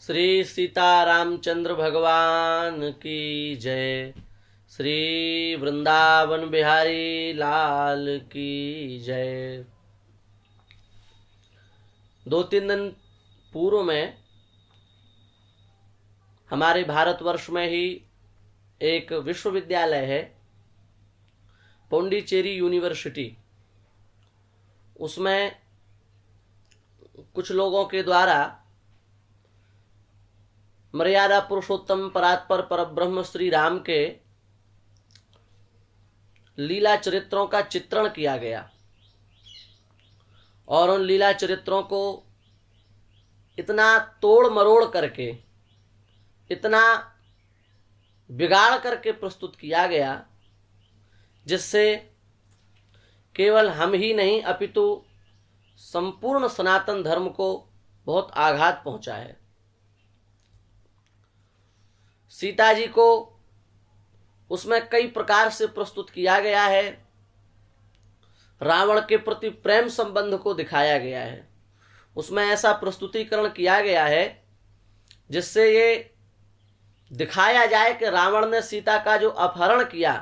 श्री सीतारामचंद्र भगवान की जय। श्री वृंदावन बिहारी लाल की जय। 2-3 दिन पूर्व में हमारे भारतवर्ष में ही एक विश्वविद्यालय है, पौंडीचेरी यूनिवर्सिटी। उसमें कुछ लोगों के द्वारा मर्यादा पुरुषोत्तम परात्पर परब्रह्म श्री राम के लीला चरित्रों का चित्रण किया गया और उन लीला चरित्रों को इतना तोड़ मरोड़ करके, इतना बिगाड़ करके प्रस्तुत किया गया जिससे केवल हम ही नहीं अपितु संपूर्ण सनातन धर्म को बहुत आघात पहुंचा है। सीता जी को उसमें कई प्रकार से प्रस्तुत किया गया है। रावण के प्रति प्रेम संबंध को दिखाया गया है। उसमें ऐसा प्रस्तुतिकरण किया गया है जिससे ये दिखाया जाए कि रावण ने सीता का जो अपहरण किया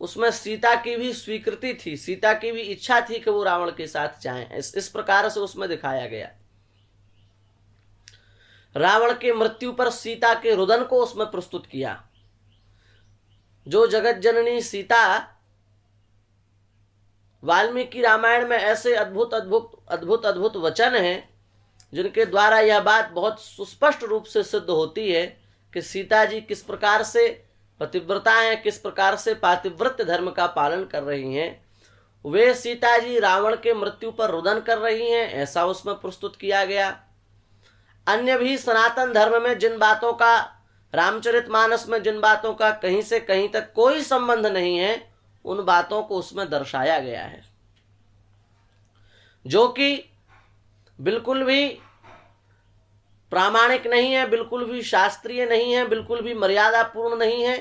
उसमें सीता की भी स्वीकृति थी, सीता की भी इच्छा थी कि वो रावण के साथ जाएं। इस प्रकार से उसमें दिखाया गया। रावण के मृत्यु पर सीता के रुदन को उसमें प्रस्तुत किया। जो जगत जननी सीता, वाल्मीकि रामायण में ऐसे अद्भुत अद्भुत अद्भुत अद्भुत वचन हैं जिनके द्वारा यह बात बहुत सुस्पष्ट रूप से सिद्ध होती है कि सीता जी किस प्रकार से पतिव्रता हैं, किस प्रकार से पातिव्रत्य धर्म का पालन कर रही हैं। वे सीता जी रावण के मृत्यु पर रुदन कर रही हैं, ऐसा उसमें प्रस्तुत किया गया। अन्य भी सनातन धर्म में जिन बातों का, रामचरितमानस में जिन बातों का कहीं से कहीं तक कोई संबंध नहीं है, उन बातों को उसमें दर्शाया गया है, जो कि बिल्कुल भी प्रामाणिक नहीं है, बिल्कुल भी शास्त्रीय नहीं है, बिल्कुल भी मर्यादापूर्ण नहीं है,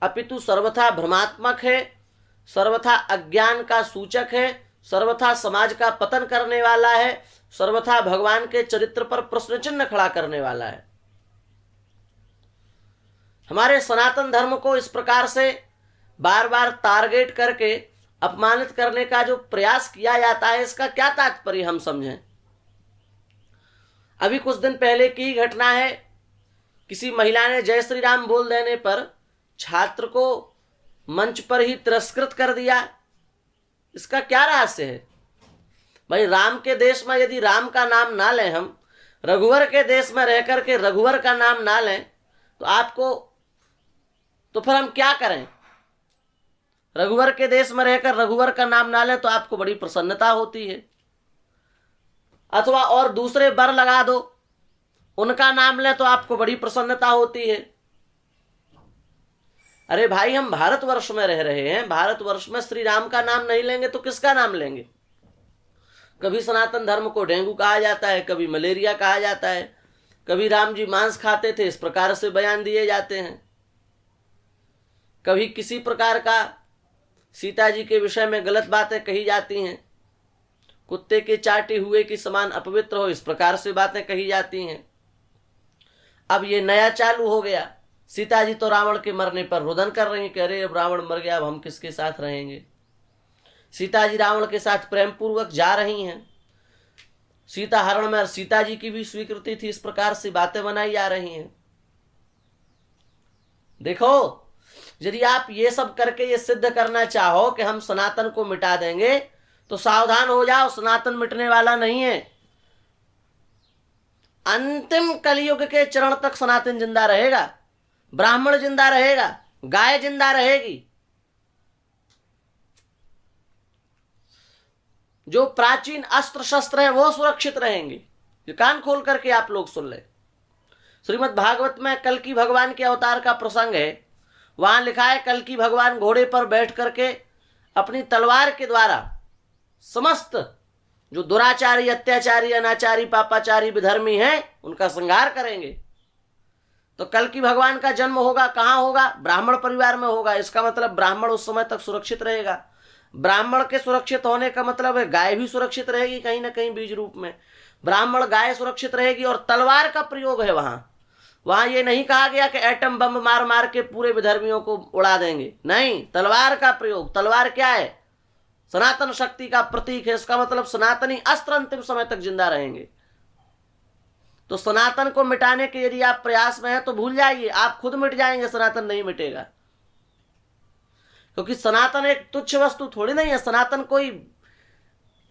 अपितु सर्वथा भ्रमात्मक है, सर्वथा अज्ञान का सूचक है, सर्वथा समाज का पतन करने वाला है, सर्वथा भगवान के चरित्र पर प्रश्न चिन्ह खड़ा करने वाला है। हमारे सनातन धर्म को इस प्रकार से बार बार टारगेट करके अपमानित करने का जो प्रयास किया जाता है, इसका क्या तात्पर्य हम समझें। अभी कुछ दिन पहले की घटना है, किसी महिला ने जय श्री राम बोल देने पर छात्र को मंच पर ही तिरस्कृत कर दिया। इसका क्या रहस्य है भाई? राम के देश में यदि राम का नाम ना लें, हम रघुवर के देश में रह करके रघुवर का नाम ना लें तो फिर हम क्या करें? रघुवर के देश में रहकर रघुवर का नाम ना लें तो आपको बड़ी प्रसन्नता होती है, अथवा और दूसरे बर लगा दो, उनका नाम लें तो आपको बड़ी प्रसन्नता होती है। अरे भाई, हम भारतवर्ष में रह रहे हैं, भारतवर्ष में श्री राम का नाम नहीं लेंगे तो किसका नाम लेंगे? कभी सनातन धर्म को डेंगू कहा जाता है, कभी मलेरिया कहा जाता है, कभी राम जी मांस खाते थे, इस प्रकार से बयान दिए जाते हैं, कभी किसी प्रकार का सीता जी के विषय में गलत बातें कही जाती हैं, कुत्ते के चाटे हुए की समान अपवित्र हो, इस प्रकार से बातें कही जाती हैं। अब ये नया चालू हो गया, सीता जी तो रावण के मरने पर रुदन कर रही हैं, कह रहे अब रावण मर गया, अब हम किसके साथ रहेंगे। सीता जी रावण के साथ प्रेम पूर्वक जा रही हैं, सीता हरण में सीता जी की भी स्वीकृति थी, इस प्रकार से बातें बनाई जा रही हैं। देखो, यदि आप ये सब करके ये सिद्ध करना चाहो कि हम सनातन को मिटा देंगे तो सावधान हो जाओ, सनातन मिटने वाला नहीं है। अंतिम कलयुग के चरण तक सनातन जिंदा रहेगा, ब्राह्मण जिंदा रहेगा, गाय जिंदा रहेगी। जो प्राचीन अस्त्र शस्त्र हैं वो सुरक्षित रहेंगे। ये कान खोल करके आप लोग सुन ले। श्रीमद् भागवत में कल्कि भगवान के अवतार का प्रसंग है। वहां लिखा है, कल्कि भगवान घोड़े पर बैठ करके अपनी तलवार के द्वारा समस्त जो दुराचारी, अत्याचारी, अनाचारी, पापाचारी, विधर्मी हैं उनका संहार करेंगे। तो कल्कि भगवान का जन्म होगा, कहां होगा? ब्राह्मण परिवार में होगा। इसका मतलब ब्राह्मण उस समय तक सुरक्षित रहेगा। ब्राह्मण के सुरक्षित होने का मतलब है गाय भी सुरक्षित रहेगी कहीं ना कहीं बीज रूप में, ब्राह्मण गाय सुरक्षित रहेगी। और तलवार का प्रयोग है वहां, वहां ये नहीं कहा गया कि एटम बम मार मार के पूरे विधर्मियों को उड़ा देंगे, नहीं, तलवार का प्रयोग। तलवार क्या है? सनातन शक्ति का प्रतीक है, इसका मतलब सनातनी अस्त्र अंतिम समय तक जिंदा रहेंगे। तो सनातन को मिटाने के यदि आप प्रयास में हैं तो भूल जाइए, आप खुद मिट जाएंगे, सनातन नहीं मिटेगा। क्योंकि सनातन एक तुच्छ वस्तु थोड़ी नहीं है, सनातन कोई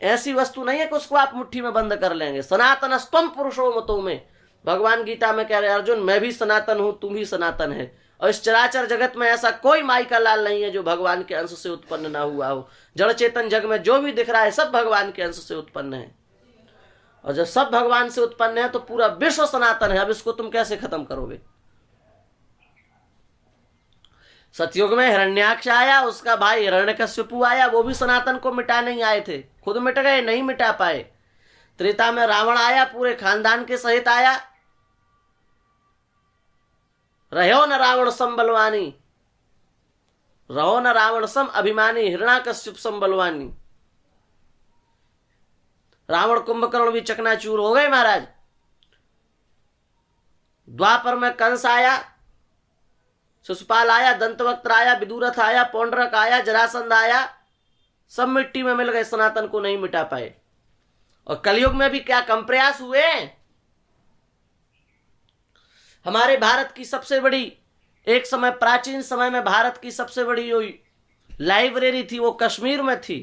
ऐसी वस्तु नहीं है कि उसको आप मुट्ठी में बंद कर लेंगे। सनातन स्तम पुरुषो मतों में भगवान गीता में कह रहे अर्जुन, मैं भी सनातन हूं, तुम भी सनातन है। और इस चराचर जगत में ऐसा कोई माई का लाल नहीं है जो भगवान के अंश से उत्पन्न ना हुआ हो। जड़ चेतन जग में जो भी दिख रहा है सब भगवान के अंश से उत्पन्न है। और जब सब भगवान से उत्पन्न है तो पूरा विश्व सनातन है। अब इसको तुम कैसे खत्म करोगे? सतयुग में हिरण्याक्ष आया, उसका भाई हिरण्यकश्यपु आया, वो भी सनातन को मिटा नहीं आए थे, खुद मिट गए, नहीं मिटा पाए। त्रेता में रावण आया, पूरे खानदान के सहित आया, रहो न रावण सम बलवानी, रहो न रावण सम अभिमानी, हिरण्याकश्यप सम बलवानी। रावण कुंभकर्ण भी चकनाचूर हो गए महाराज। द्वापर में कंस आया, शिशुपाल आया, दंतवक्त्र आया, विदुरथ आया, पौंड्रक आया, जरासंध आया, सब मिट्टी में मिल गए, सनातन को नहीं मिटा पाए। और कलयुग में भी क्या कम प्रयास हुए? हमारे भारत की सबसे बड़ी, एक समय प्राचीन समय में भारत की सबसे बड़ी जो लाइब्रेरी थी वो कश्मीर में थी।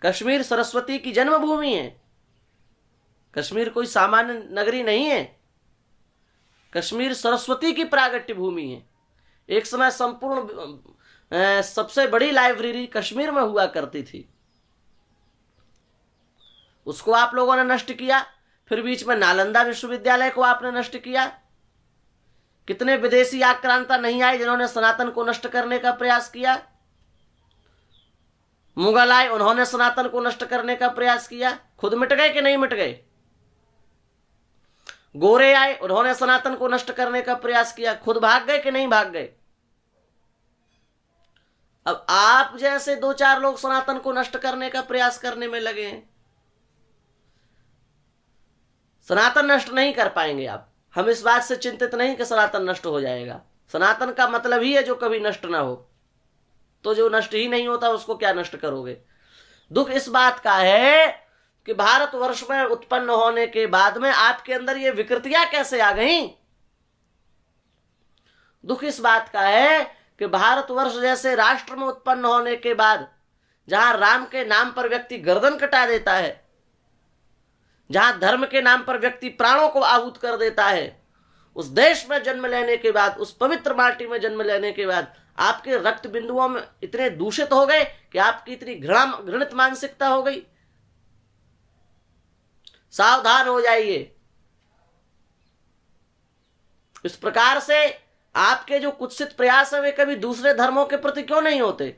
कश्मीर सरस्वती की जन्मभूमि है। कश्मीर कोई सामान्य नगरी नहीं है, कश्मीर सरस्वती की प्रागट्य भूमि है। एक समय संपूर्ण सबसे बड़ी लाइब्रेरी कश्मीर में हुआ करती थी, उसको आप लोगों ने नष्ट किया। फिर बीच में नालंदा विश्वविद्यालय को आपने नष्ट किया। कितने विदेशी आक्रांता नहीं आए जिन्होंने सनातन को नष्ट करने का प्रयास किया? मुगल आए, उन्होंने सनातन को नष्ट करने का प्रयास किया, खुद मिट गए कि नहीं मिट गए? गोरे आए, उन्होंने सनातन को नष्ट करने का प्रयास किया, खुद भाग गए कि नहीं भाग गए? अब आप जैसे दो चार लोग सनातन को नष्ट करने का प्रयास करने में लगे हैं। सनातन नष्ट नहीं कर पाएंगे आप। हम इस बात से चिंतित नहीं कि सनातन नष्ट हो जाएगा। सनातन का मतलब ही है जो कभी नष्ट ना हो। तो जो नष्ट ही नहीं होता उसको क्या नष्ट करोगे? दुख इस बात का है कि भारतवर्ष में उत्पन्न होने के बाद में आपके अंदर ये विकृतियां कैसे आ गईं? दुख इस बात का है कि भारतवर्ष जैसे राष्ट्र में उत्पन्न होने के बाद, जहां राम के नाम पर व्यक्ति गर्दन कटा देता है, जहां धर्म के नाम पर व्यक्ति प्राणों को आहूत कर देता है, उस देश में जन्म लेने के बाद, उस पवित्र माटी में जन्म लेने के बाद आपके रक्त बिंदुओं में इतने दूषित हो गए कि आपकी इतनी घृणित मानसिकता हो गई। सावधान हो जाइए। इस प्रकार से आपके जो कुत्सित प्रयास है वे कभी दूसरे धर्मों के प्रति क्यों नहीं होते?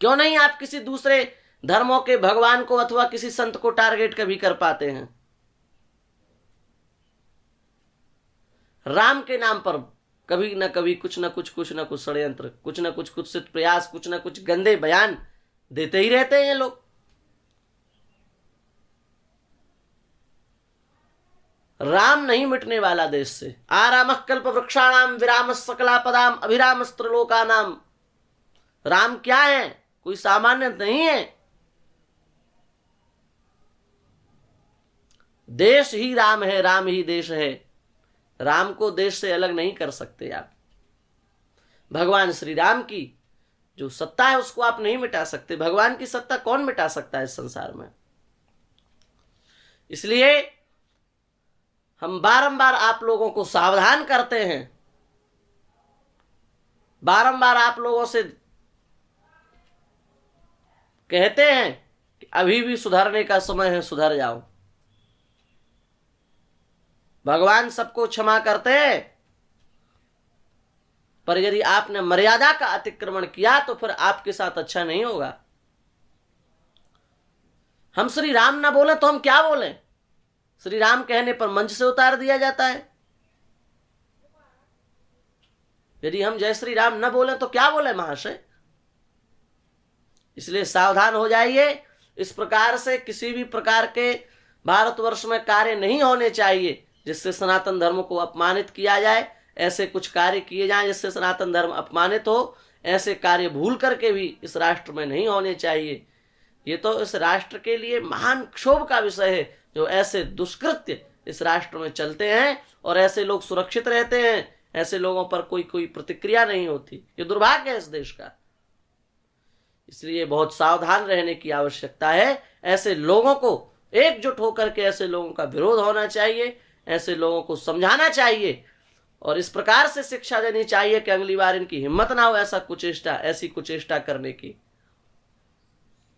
क्यों नहीं आप किसी दूसरे धर्मों के भगवान को अथवा किसी संत को टारगेट कभी कर पाते हैं? राम के नाम पर कभी ना कभी कुछ ना कुछ षड्यंत्र, कुछ ना कुछ कुत्सित प्रयास, कुछ ना कुछ गंदे बयान देते ही रहते हैं लोग। राम नहीं मिटने वाला देश से। आराम कल्प वृक्षाणाम विराम सकलापदाम अभिरामस्त्रलोकानाम। राम क्या है? कोई सामान्य नहीं है। देश ही राम है, राम ही देश है। राम को देश से अलग नहीं कर सकते आप। भगवान श्री राम की जो सत्ता है उसको आप नहीं मिटा सकते। भगवान की सत्ता कौन मिटा सकता है इस संसार में? इसलिए हम बारंबार आप लोगों को सावधान करते हैं, बारंबार आप लोगों से कहते हैं कि अभी भी सुधरने का समय है, सुधर जाओ। भगवान सबको क्षमा करते हैं, पर यदि आपने मर्यादा का अतिक्रमण किया तो फिर आपके साथ अच्छा नहीं होगा। हम श्री राम ना बोले तो हम क्या बोलें? श्री राम कहने पर मंच से उतार दिया जाता है। यदि हम जय श्री राम न बोले तो क्या बोले महाशय? इसलिए सावधान हो जाइए। इस प्रकार से किसी भी प्रकार के भारतवर्ष में कार्य नहीं होने चाहिए जिससे सनातन धर्म को अपमानित किया जाए। ऐसे कुछ कार्य किए जाएं जिससे सनातन धर्म अपमानित हो, ऐसे कार्य भूल करके भी इस राष्ट्र में नहीं होने चाहिए। ये तो इस राष्ट्र के लिए महान क्षोभ का विषय है जो ऐसे दुष्कृत्य इस राष्ट्र में चलते हैं और ऐसे लोग सुरक्षित रहते हैं, ऐसे लोगों पर कोई प्रतिक्रिया नहीं होती। ये दुर्भाग्य है इस देश का। इसलिए बहुत सावधान रहने की आवश्यकता है। ऐसे लोगों को एकजुट होकर के ऐसे लोगों का विरोध होना चाहिए, ऐसे लोगों को समझाना चाहिए और इस प्रकार से शिक्षा देनी चाहिए कि अगली बार इनकी हिम्मत ना हो ऐसी कुचेष्टा करने की।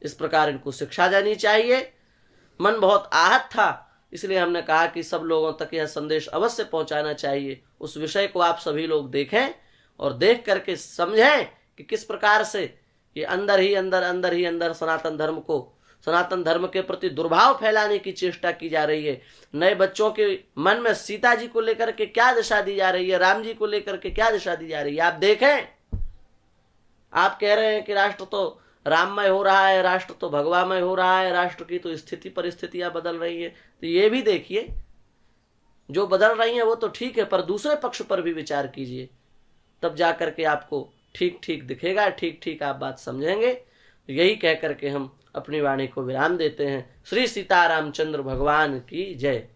इस प्रकार इनको शिक्षा देनी चाहिए। मन बहुत आहत था, इसलिए हमने कहा कि सब लोगों तक यह संदेश अवश्य पहुंचाना चाहिए। उस विषय को आप सभी लोग देखें और देख करके समझें कि किस प्रकार से ये अंदर ही अंदर सनातन धर्म के प्रति दुर्भाव फैलाने की चेष्टा की जा रही है। नए बच्चों के मन में सीता जी को लेकर के क्या दिशा दी जा रही है, राम जी को लेकर के क्या दिशा दी जा रही है, आप देखें। आप कह रहे हैं कि राष्ट्र तो राममय हो रहा है, राष्ट्र तो भगवामय हो रहा है, राष्ट्र की तो स्थिति परिस्थितियां बदल रही है। तो ये भी देखिए, जो बदल रही है वो तो ठीक है, पर दूसरे पक्ष पर भी विचार कीजिए, तब जाकर के आपको ठीक ठीक दिखेगा, ठीक ठीक आप बात समझेंगे। यही कह करके हम अपनी वाणी को विराम देते हैं। श्री सीतारामचंद्र भगवान की जय।